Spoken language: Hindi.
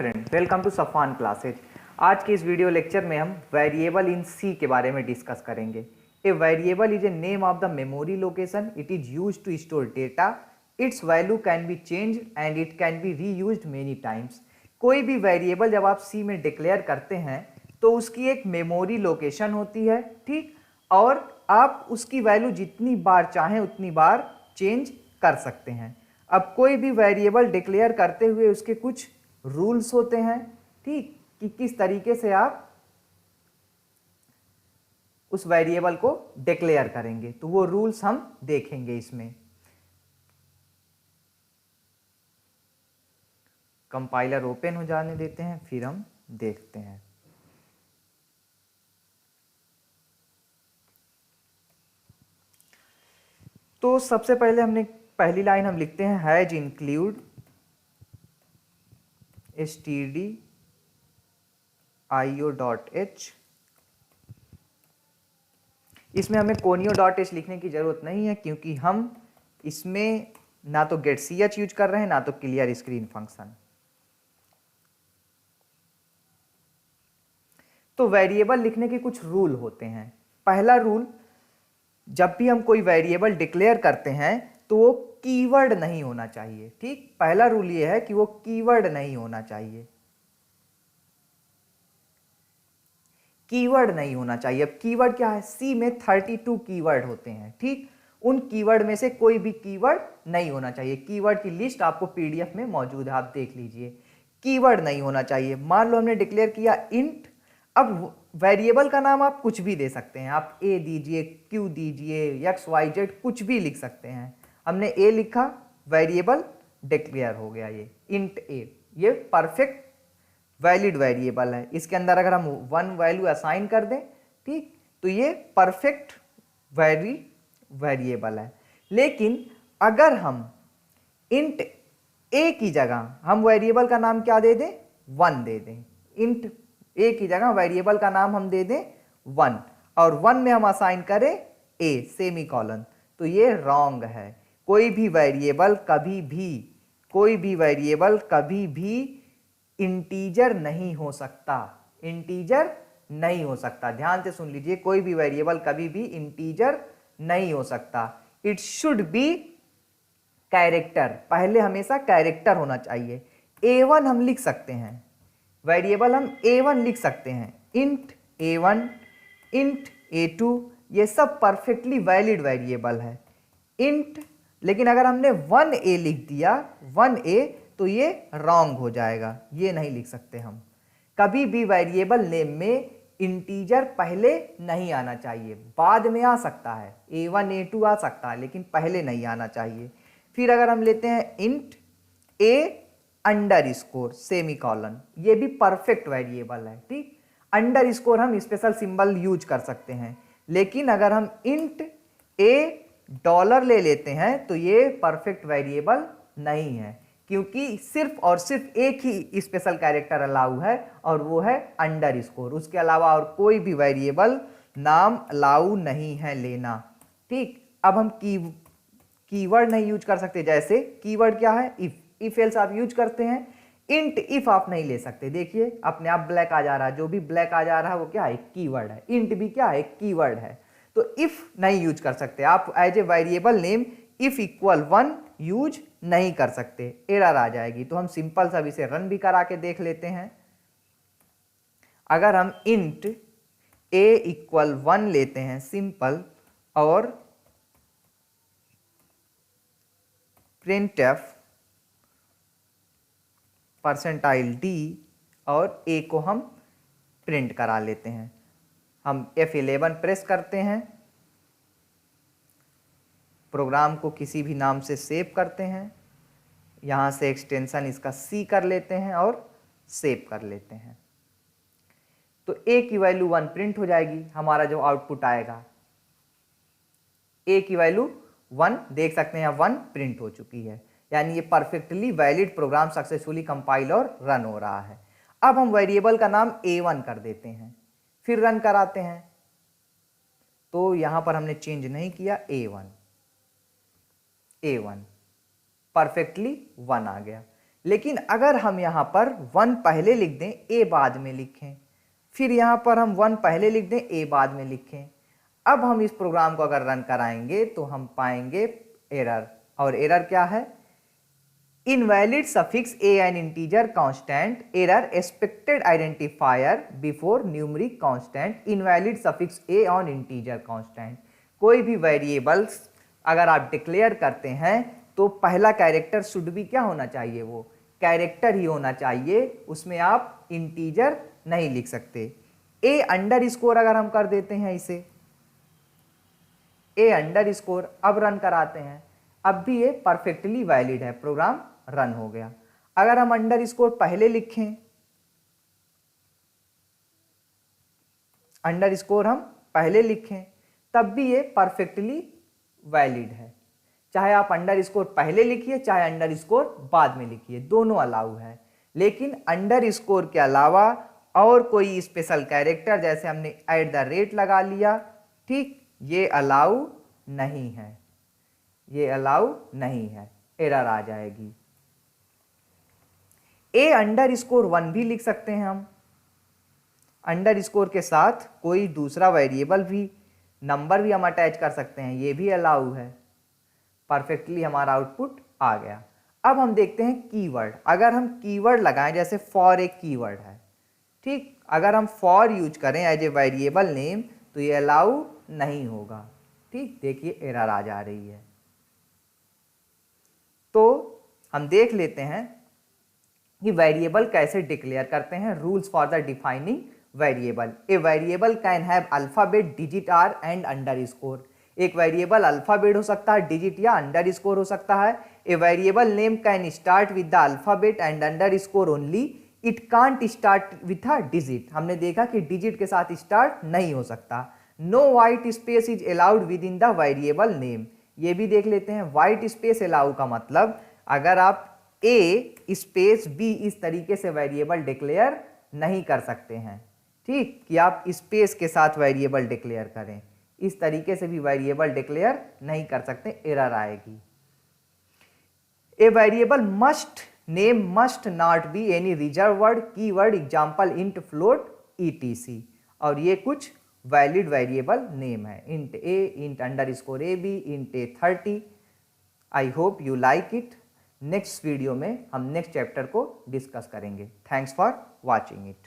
Friend, welcome to Safan classes. आज के इस वीडियो लेक्चर में हम वेरिएबल इन सी के बारे में डिस्कस करेंगे। A variable is a name of the memory location. It is used to store data. Its value can be change and it can be reused many times. कोई भी वेरिएबल जब आप सी में डिक्लेयर करते हैं तो उसकी एक मेमोरी लोकेशन होती है, ठीक, और आप उसकी वैल्यू जितनी बार चाहें उतनी बार चेंज कर सकते हैं। अब कोई भी वेरिएबल डिक्लेयर करते हुए उसके कुछ रूल्स होते हैं, ठीक, कि किस तरीके से आप उस वेरिएबल को डिक्लेयर करेंगे, तो वो रूल्स हम देखेंगे इसमें। कंपाइलर ओपन हो जाने देते हैं, फिर हम देखते हैं। तो सबसे पहले हमने पहली लाइन हम लिखते हैं हैज इंक्लूड stdio.h। इसमें हमें conio.h लिखने की जरूरत नहीं है क्योंकि हम इसमें ना तो getch यूज कर रहे हैं ना तो क्लियर स्क्रीन फंक्शन। तो वेरिएबल लिखने के कुछ रूल होते हैं। पहला रूल, जब भी हम कोई वेरिएबल डिक्लेयर करते हैं तो वो कीवर्ड नहीं होना चाहिए, ठीक। पहला रूल ये है कि वो कीवर्ड नहीं होना चाहिए, कीवर्ड नहीं होना चाहिए। अब कीवर्ड क्या है? सी में 32 कीवर्ड होते हैं, ठीक। उन कीवर्ड में से कोई भी कीवर्ड नहीं होना चाहिए। कीवर्ड की लिस्ट आपको पीडीएफ में मौजूद है, आप देख लीजिए। कीवर्ड नहीं होना चाहिए। मान लो हमने डिक्लेयर किया इंट। अब वेरिएबल का नाम आप कुछ भी दे सकते हैं, आप ए दीजिए, क्यू दीजिए, एक्स वाई जेड, कुछ भी लिख सकते हैं। हमने ए लिखा, वेरिएबल डिक्लेयर हो गया, ये इंट ए। ये परफेक्ट वैलिड वेरिएबल है। इसके अंदर अगर हम 1 वैल्यू असाइन कर दें, ठीक, तो ये परफेक्ट वेरिएबल है। लेकिन अगर हम इंट ए की जगह हम वेरिएबल का नाम क्या दे दें? 1 दे दें। इंट ए की जगह वेरिएबल का नाम हम दे दें 1 और 1 में हम असाइन करें ए सेमीकोलन, तो ये रॉन्ग है। कोई भी वेरिएबल कभी भी इंटीजर नहीं हो सकता, इंटीजर नहीं हो सकता। ध्यान से सुन लीजिए, कोई भी वेरिएबल कभी भी इंटीजर नहीं हो सकता। इट शुड बी कैरेक्टर, पहले हमेशा कैरेक्टर होना चाहिए। a1 हम लिख सकते हैं, वेरिएबल हम a1 लिख सकते हैं, इंट a1, इंट a2, ये सब परफेक्टली वैलिड वेरिएबल है। इंट, लेकिन अगर हमने 1a लिख दिया, 1a, तो ये रॉन्ग हो जाएगा, ये नहीं लिख सकते हम। कभी भी वेरिएबल नेम में इंटीजर पहले नहीं आना चाहिए, बाद में आ सकता है, a1 a2 आ सकता है, लेकिन पहले नहीं आना चाहिए। फिर अगर हम लेते हैं int a under score semicolon, ये भी परफेक्ट वेरिएबल है, ठीक। अंडर स्कोर हम स्पेशल सिंबल यूज कर सकते हैं, लेकिन अगर हम इंट a डॉलर ले लेते हैं तो ये परफेक्ट वेरिएबल नहीं है, क्योंकि सिर्फ और सिर्फ एक ही स्पेशल कैरेक्टर अलाउ है और वो है अंडर स्कोर। उसके अलावा और कोई भी वेरिएबल नाम अलाउ नहीं है लेना, ठीक। अब हम कीवर्ड नहीं यूज कर सकते। जैसे कीवर्ड क्या है? इफ एल्स आप यूज करते हैं, इंट इफ आप नहीं ले सकते। देखिए अपने आप ब्लैक आ जा रहा है, जो भी ब्लैक आ जा रहा है वो क्या है? कीवर्ड है। इंट भी क्या है? कीवर्ड है। तो इफ नहीं यूज कर सकते आप। As a variable name if equal 1 use नहीं कर सकते, एरर आ जाएगी। तो हम सिंपल सा इसे रन भी करा के देख लेते हैं। अगर हम इंट a इक्वल 1 लेते हैं सिंपल, और printf %d और a को हम प्रिंट करा लेते हैं। हम F11 प्रेस करते हैं, प्रोग्राम को किसी भी नाम से सेव करते हैं, यहाँ से एक्सटेंशन इसका C कर लेते हैं और सेव कर लेते हैं। तो a की वैल्यू 1 प्रिंट हो जाएगी। हमारा जो आउटपुट आएगा, a की वैल्यू 1 देख सकते हैं, 1 प्रिंट हो चुकी है, यानी ये perfectly valid program successfully compile और रन हो रहा है। अब हम वेरिएबल का नाम a1 कर देते हैं, फिर रन कराते हैं, तो यहां पर हमने चेंज नहीं किया, a1 परफेक्टली 1 आ गया। लेकिन अगर हम यहाँ पर 1 पहले लिख दें, ए बाद में लिखें, फिर यहाँ पर हम 1 पहले लिख दें, ए बाद में लिखें, अब हम इस प्रोग्राम को अगर रन कराएंगे तो हम पाएंगे एरर। और एरर क्या है? Invalid suffix A N integer constant, error expected identifier before numeric constant, invalid suffix A on integer constant. कोई भी वेरिएबल्स अगर आप डिक्लेयर करते हैं तो पहला कैरेक्टर शुड भी क्या होना चाहिए? वो कैरेक्टर ही होना चाहिए, उसमें आप इंटीजर नहीं लिख सकते। ए अंडर स्कोर अगर हम कर देते हैं इसे, ए अंडर स्कोर, अब रन कराते हैं, अब भी ये परफेक्टली वैलिड है, प्रोग्राम रन हो गया। अगर हम अंडर स्कोर पहले लिखें, अंडर स्कोर हम पहले लिखें, तब भी ये परफेक्टली वैलिड है। चाहे आप अंडर स्कोर पहले लिखिए, चाहे अंडर स्कोर बाद में लिखिए, दोनों अलाउ है। लेकिन अंडर स्कोर के अलावा और कोई स्पेशल कैरेक्टर, जैसे हमने @ लगा लिया, ठीक, ये अलाउ नहीं है, ये अलाउ नहीं है, एरर आ जाएगी। ए अंडर स्कोर 1 भी लिख सकते हैं हम, अंडर स्कोर के साथ कोई दूसरा वेरिएबल भी, नंबर भी हम अटैच कर सकते हैं, ये भी अलाउ है। परफेक्टली हमारा आउटपुट आ गया। अब हम देखते हैं कीवर्ड। अगर हम कीवर्ड लगाएं, जैसे फॉर एक कीवर्ड है, ठीक, अगर हम फॉर यूज करें एज ए वेरिएबल नेम तो ये अलाउ नहीं होगा, ठीक, देखिए एरर आ जा रही है। तो हम देख लेते हैं कि वेरिएबल कैसे डिक्लेयर करते हैं। Rules for the defining variable. A variable can have alphabet, digit or and underscore. एक वेरिएबल अल्फाबेट हो सकता है, डिजिट या अंडर स्कोर हो सकता है। ए variable name can start with the alphabet and under score only, it can't start with a digit. हमने देखा कि डिजिट के साथ स्टार्ट नहीं हो सकता। No white space is allowed within the variable name. ये भी देख लेते हैं, वाइट स्पेस अलाउ का मतलब अगर आप ए स्पेस बी इस तरीके से वेरिएबल डिक्लेयर नहीं कर सकते हैं, ठीक, कि आप स्पेस के साथ वेरिएबल डिक्लेयर करें, इस तरीके से भी वेरिएबल डिक्लेयर नहीं कर सकते, एरर आएगी। A variable must name must not be any reserve word, keyword, example int, float, etc. और ये कुछ वैलिड वेरिएबल नेम है, int a, int underscore a b, int a 30। I hope you like it. Next video में हम नेक्स्ट चैप्टर को डिस्कस करेंगे। Thanks for watching it.